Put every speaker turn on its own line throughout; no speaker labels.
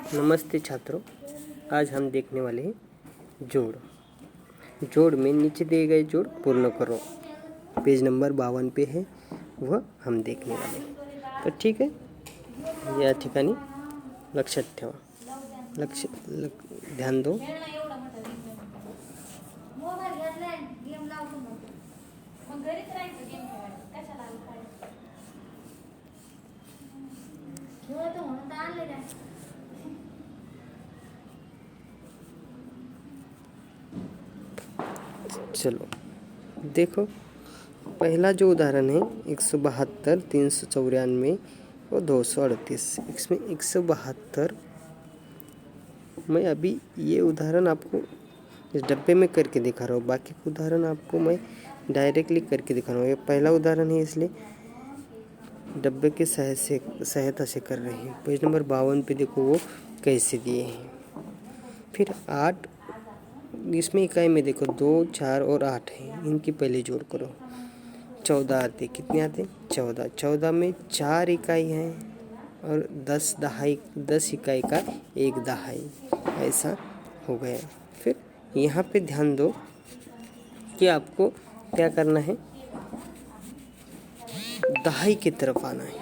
नमस्ते छात्रों, आज हम देखने वाले हैं जोड़ में नीचे दिए गए जोड़ पूर्ण करो। पेज नंबर 52 पे है, वह हम देखने वाले हैं। तो ठीक है, या ठिकाणी लक्षात ठेवा, ध्यान दो। चलो देखो, पहला जो उदाहरण है 172, 394 और 238। इसमें 172 मैं अभी ये उदाहरण आपको इस डब्बे में करके दिखा रहा हूँ, बाकी उदाहरण आपको मैं डायरेक्टली करके दिखा रहा हूँ। ये पहला उदाहरण है, इसलिए डब्बे के सहायता से कर रहे हैं। पेज नंबर 52 पे देखो वो कैसे दिए हैं। फिर 8, इसमें इकाई में देखो 2, 4 और 8 है, इनकी पहले जोड़ करो। 14 आते, कितने आते? 14। 14 में 4 इकाई हैं और 10 इकाई का 1 दहाई, ऐसा हो गया। फिर यहाँ पे ध्यान दो कि आपको क्या करना है, दहाई की तरफ आना है।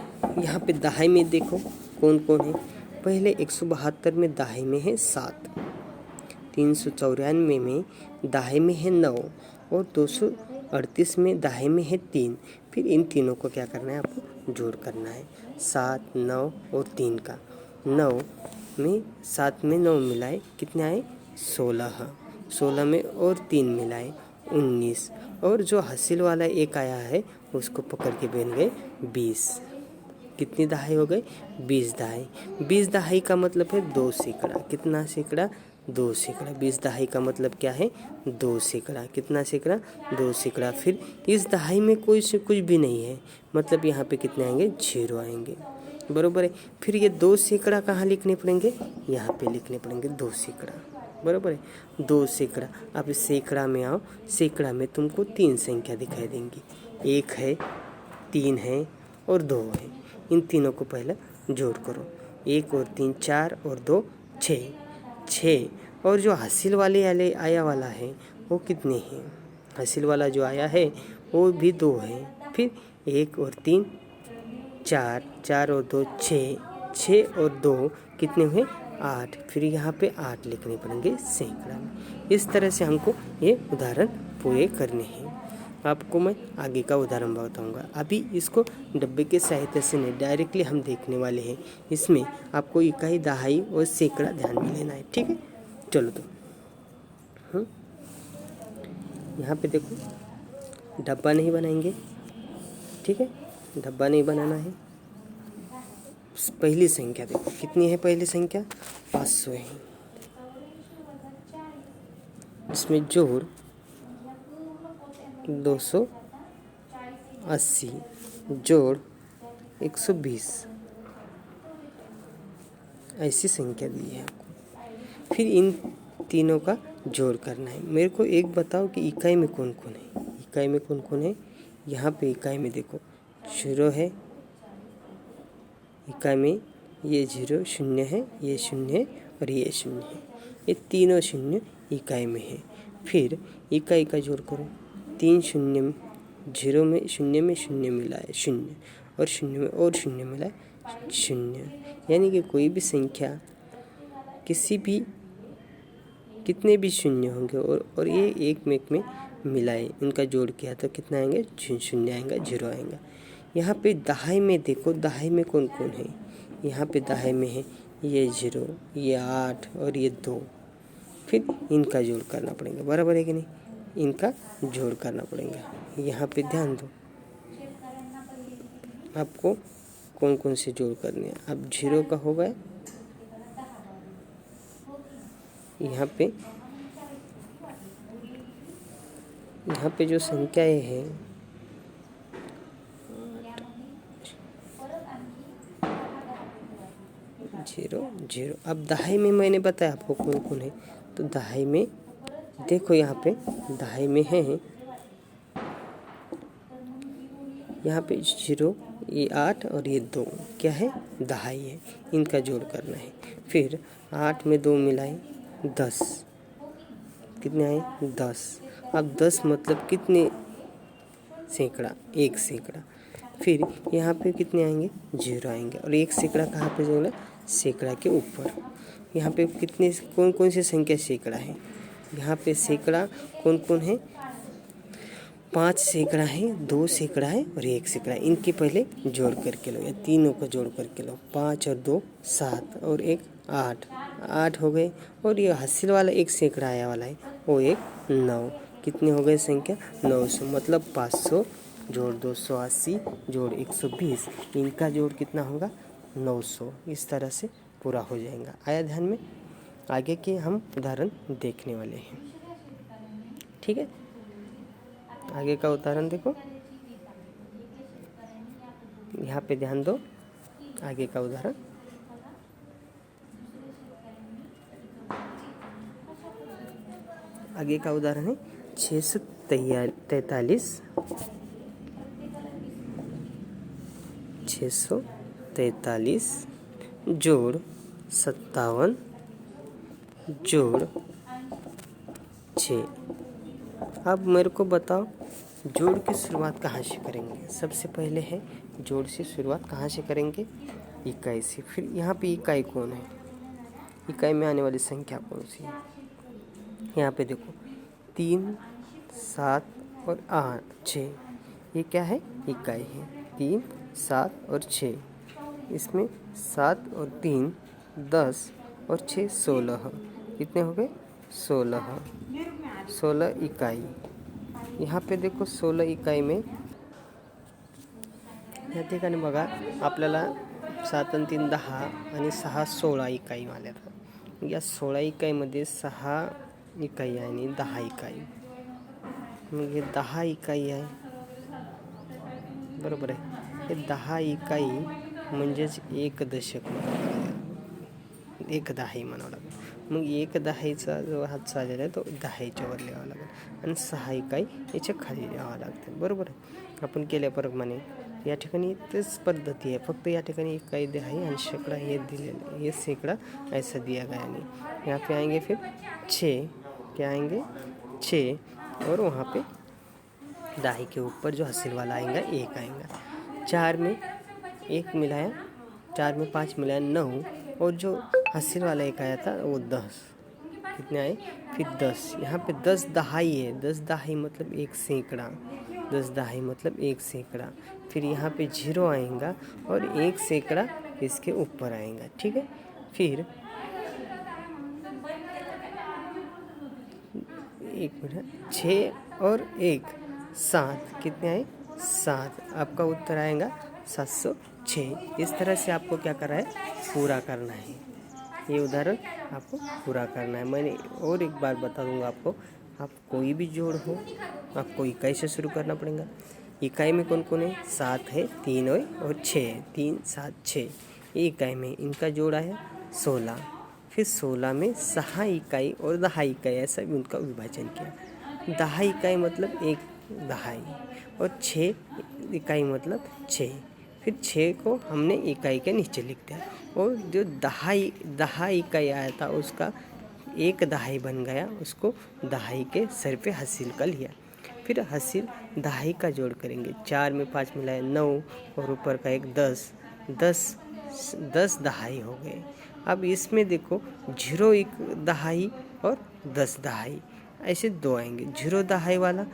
यहाँ पे दहाई में देखो कौन कौन है। पहले 172 में दहाई में है 7, 394 में दहाई में है 9 और 238 में दहाई में है 3। फिर इन तीनों को क्या करना है, आपको जोड़ करना है। 7, 9 और 3 का 9 में 7 में 9 मिलाए कितने आए? 16। 16 में और 3 मिलाए 19, और जो हासिल वाला एक आया है उसको पकड़ के बन गए 20। कितनी दहाई हो गई? 20 दहाई। 20 दहाई का मतलब है 2 सैकड़ा। कितना सैकड़ा? 2 सैकड़ा। 20 दहाई का मतलब क्या है? 2 सैकड़ा। कितना सैकड़ा? 2 सैकड़ा। फिर इस दहाई में कोई से कुछ भी नहीं है, मतलब यहाँ पे कितने आएंगे? 0 आएंगे, बरोबर है। फिर ये 2 सैकड़ा कहाँ लिखने पड़ेंगे? यहाँ पे लिखने पड़ेंगे 2 सैकड़ा, बराबर है। 2 सैकड़ा। अब इस सैकड़ा में आओ, सैकड़ा में तुमको 3 संख्या दिखाई देंगी, 1 है, 3 है और 2 है। इन तीनों को पहले जोड़ करो। 1 और 3 4 और 2 6। 6 और जो हासिल वाले आया वाला है वो कितने हैं? हासिल वाला जो आया है वो भी 2 है। फिर 1 और 3 4, 4 और 2 6, 6 और 2 कितने हुए? 8। फिर यहाँ पे 8 लिखने पड़ेंगे सैकड़ा में। इस तरह से हमको ये उदाहरण पूरे करने हैं। आपको मैं आगे का उदाहरण बताऊंगा। अभी इसको डब्बे के सहायता से नहीं, डायरेक्टली हम देखने वाले हैं। इसमें आपको इकाई, दहाई और सैकड़ा ध्यान में लेना है, ठीक है। चलो तो यहाँ पे देखो, डब्बा नहीं बनाएंगे, ठीक है, डब्बा नहीं बनाना है। पहली संख्या देखो कितनी है? पहली संख्या 500 है। इसमें जोड़ 280 जोड़ 120, ऐसी संख्या दी है आपको। फिर इन तीनों का जोड़ करना है। मेरे को एक बताओ कि इकाई में कौन कौन है? इकाई में कौन कौन है? यहाँ पे इकाई में देखो 0 है, इकाई में ये 0 0 है, ये 0 है और ये 0 है। ये तीनों 0 इकाई में है। फिर इकाई का जोड़ करो। 3 0 0 में 0 मिलाए 0 और 0 में और 0 मिलाए 0, यानी कि कोई भी संख्या किसी भी कितने भी 0 होंगे और ये एक में मिलाए, इनका जोड़ किया तो कितना आएंगे? 0 आएंगा, 0 आएंगा। यहाँ पे दहाई में देखो, दहाई में कौन कौन है? यहाँ पे दहाई में है ये 0, ये 8 और ये 2। फिर इनका जोड़ करना पड़ेगा, बराबर है कि नहीं? इनका जोड़ करना पड़ेगा। यहाँ पे ध्यान दो, आपको कौन कौन से जोड़ करने हैं। अब 0 का हो गया, यहाँ पे जो संख्याएं हैं 0 0। अब दहाई में मैंने बताया आपको कौन कौन है, तो दहाई में देखो, यहाँ पे दहाई में है, यहाँ पे 0 ये 8 और ये 2 क्या है, दहाई है, इनका जोड़ करना है। फिर 8 में 2 मिलाएं 10, कितने आए 10। अब 10 मतलब कितने सैकड़ा, 1 सैकड़ा। फिर यहाँ पे कितने आएंगे, 0 आएंगे। और 1 सैकड़ा कहाँ पे जोड़ना, सैकड़ा के ऊपर। यहाँ पे कितने कौन कौन सी संख्या सैकड़ा है, यहाँ पे सैकड़ा कौन कौन है, 5 सैकड़ा है, 2 सैकड़ा है और 1 सैकड़ा। इनके पहले जोड़ करके लो, या तीनों का जोड़ करके लो। 5 और 2 7 और 1 8, 8 हो गए। और ये हासिल वाला 1 सैकड़ा आया वाला है वो 1 9। कितने हो गए संख्या, 900। मतलब 500 जोड़ 280 जोड़ 120, इनका जोड़ कितना होगा, 900। इस तरह से पूरा हो जाएगा। आया ध्यान में। आगे के हम उदाहरण देखने वाले हैं, ठीक है। आगे का उदाहरण देखो, यहाँ पे ध्यान दो। आगे का उदाहरण, आगे का उदाहरण है 643 जोड़ 57 जोड़ 6। अब मेरे को बताओ जोड़ की शुरुआत कहाँ से करेंगे। सबसे पहले है जोड़ से शुरुआत कहाँ से करेंगे, इकाई से। फिर यहाँ पे इकाई कौन है, इकाई में आने वाली संख्या कौन सी है। यहाँ पे देखो 3 7 और 8 6, ये क्या है, इकाई है। 3 7 और 6, इसमें 7 और 3 10 और 6 16, कितने हो गए 16, 16 इकाई। यहाँ पे देखो 16 इकाई में या ठिकाणी बघा आपल्याला 7 आणि 3 10 आणि 6 16 इकाई आल्यात। या 16 इकाईमध्ये 6 इकाई आणि 10 इकाई, मग हे 10 इकाई आहे, बरोबर आहे। हे 10 इकाई म्हणजेच 1 दशक म्हणावं लागेल, 1 दहाई म्हणावं लागेल। मग 1 दहाईचा जो हातचा आलेला आहे तो 10च्या वर लिहावा लागेल आणि 6 इकाई याच्या खाली लिहावा लागते, बरोबर आहे। आपण केल्याप्रमाणे या ठिकाणी तेच पद्धती है, फक्त या ठिकाणी इकाई दहाई और सैकड़ा ये दिले, ये सैकड़ा ऐसा दिया गया नहीं। यहाँ पे आएंगे फिर 6, क्या आएंगे 6, और वहाँ पे दहाई के ऊपर जो हासिल वाला आएगा 1 आएगा। 4 में 1 मिलाया, 4 में 5 मिलाया 9, और जो हासिल वाला 1 आया था वो 10, कितने आए फिर 10। यहाँ पे 10 दहाई है, 10 दहाई मतलब 1 सैकड़ा, 10 दहाई मतलब 1 सैकड़ा। फिर यहाँ पे 0 आएगा और 1 सैकड़ा इसके ऊपर आएगा, ठीक है। फिर 1 मिनट, 6 और 1 7, कितने आए 7। आपका उत्तर आएगा 706। इस तरह से आपको क्या करना है, पूरा करना है। ये उदाहरण आपको पूरा करना है। मैंने और एक बार बता दूंगा आपको, आप कोई भी जोड़ हो आपको इकाई से शुरू करना पड़ेगा। इकाई में कौन कौन है, 7 है, 3 है और 6 है, 3 7 6। ये इकाई में इनका जोड़ आया 16। फिर 16 में 6 इकाई और 10 इकाई ऐसा भी उनका विभाजन किया। 10 इकाई मतलब 1 दहाई और 6 इकाई मतलब 6। फिर 6 को हमने इकाई के नीचे लिख दिया, और जो 10 इकाई आया था उसका 1 दहाई बन गया, उसको दहाई के सर पे हासिल का लिया। फिर हासिल दहाई का जोड़ करेंगे। 4 में 5 मिलाए 9 और ऊपर का 1 10, 10 दहाई हो गए। अब इसमें देखो 0 1 दहाई और 10 दहाई ऐसे 2 आएंगे। 0 दहाई वाला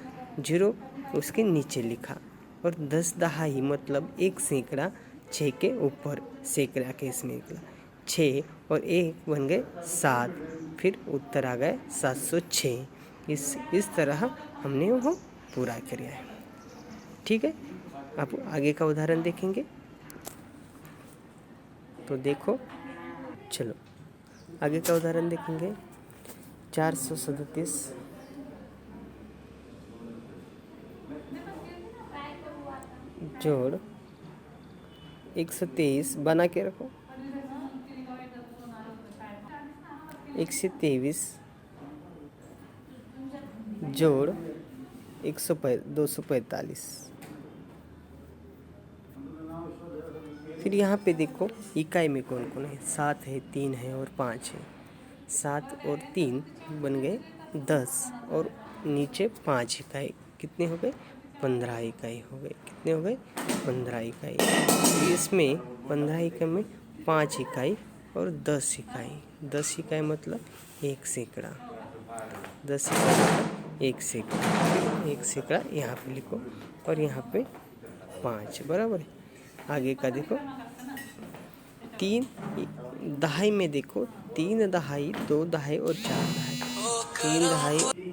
0 उसके नीचे लिखा, और 10 दहाई मतलब 1 सैकड़ा 6 के ऊपर सैकड़ा के इसमें निकला। 6 और 1 बन गए 7, फिर उत्तर आ गए 706। इस तरह हमने वो पूरा किया है, ठीक है। आप आगे का उदाहरण देखेंगे तो देखो, चलो आगे का उदाहरण देखेंगे। 437 जोड़ 123, बना के रखो। 123 जोड़ 245, फिर यहाँ पे देखो इकाई में कौन कौन है, 7 है, 3 है और 5 है। 7 और 3 बन गए 10 और नीचे 5 इकाई, कितने हो गए? 15 इकाई हो गए। कितने हो गए? 15 इकाई। इसमें 15 इकाई में 5 इकाई और 10 इकाई। 10 इकाई मतलब 1 सैकड़ा। 10 इकाई मतलब 1 सैकड़ा। 1 सैकड़ा यहाँ पे लिखो और यहाँ पे 5, बराबर है। आगे का देखो 3 दहाई में देखो 3 दहाई, 2 दहाई और 4 दहाई। 3 दहाई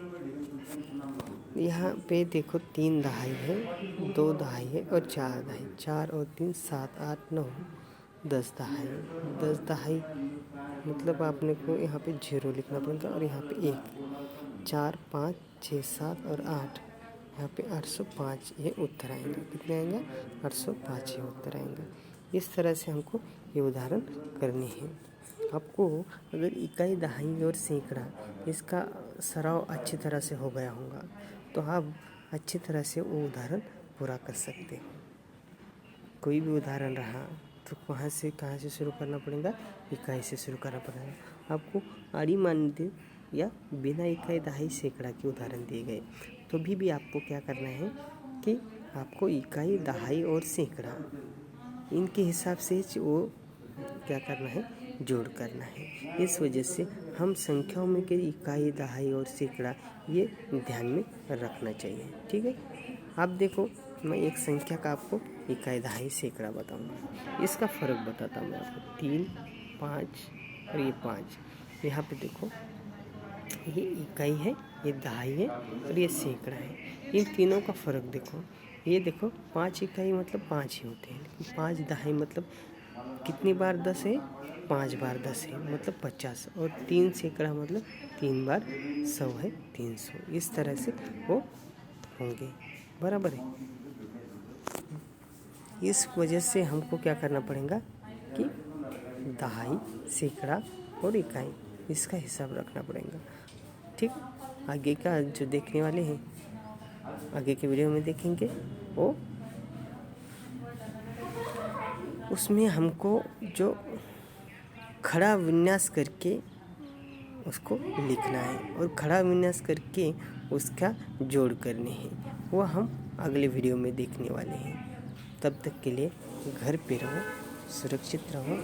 यहाँ पे देखो 3 दहाई है, 2 दहाई है और 4 दहाई। 4 और 3 7 8 9 10 दहाई। 10 दहाई मतलब आपने को यहाँ पे 0 लिखना पड़ेगा और यहाँ पे 1। 4 5 6 7 और 8, यहाँ पे 805 ये उत्तर आएंगे। कितने आएंगे? 805 ये उत्तर आएंगे। इस तरह से हमको ये उदाहरण करने हैं। आपको अगर इकाई, दहाई और सैकड़ा इसका सराव अच्छी तरह से हो गया होगा तो आप अच्छी तरह से वो उदाहरण पूरा कर सकते हो। कोई भी उदाहरण रहा तो कहाँ से शुरू करना पड़ेगा? इकाई से शुरू करना पड़ेगा। आपको आड़ी मानते या बिना इकाई, दहाई, सैकड़ा के उदाहरण दिए गए तो भी आपको क्या करना है कि आपको इकाई, दहाई और सैकड़ा इनके हिसाब से वो क्या करना है? जोड़ करना है। इस वजह से हम संख्याओं में के इकाई, दहाई और सैकड़ा ये ध्यान में रखना चाहिए। ठीक है। आप देखो मैं एक संख्या का आपको इकाई, दहाई, सैकड़ा बताऊंगा। इसका फ़र्क बताता हूँ मैं आपको। 3 5 और ये 5। यहाँ पे देखो ये इकाई है, ये दहाई है और ये सैकड़ा है। इन तीनों का फ़र्क देखो। ये देखो 5 इकाई मतलब 5 ही होते हैं, लेकिन 5 दहाई मतलब कितनी बार 10 है? 5 बार 10 है मतलब 50। और 3 सैकड़ा मतलब 3 बार 100 है, 300। इस तरह से वो होंगे, बराबर है। इस वजह से हमको क्या करना पड़ेगा कि दहाई, सैकड़ा और इकाई इसका हिसाब रखना पड़ेगा। ठीक। आगे का जो देखने वाले हैं आगे के वीडियो में देखेंगे वो उसमें हमको जो खड़ा विन्यास करके उसको लिखना है और खड़ा विन्यास करके उसका जोड़ करने हैं, वो हम अगले वीडियो में देखने वाले हैं। तब तक के लिए घर पे रहो, सुरक्षित रहो।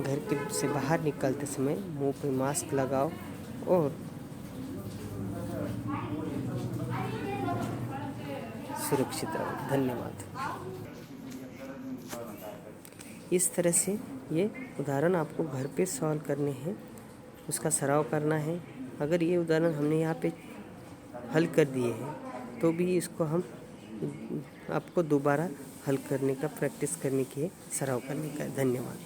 घर के से बाहर निकलते समय मुंह पे मास्क लगाओ और सुरक्षित रहो। धन्यवाद। इस तरह से ये उदाहरण आपको घर पे सॉल्व करने हैं, उसका सराव करना है। अगर ये उदाहरण हमने यहाँ पे हल कर दिए हैं तो भी इसको हम आपको दोबारा हल करने का, प्रैक्टिस करने की है, सराव करने का। धन्यवाद।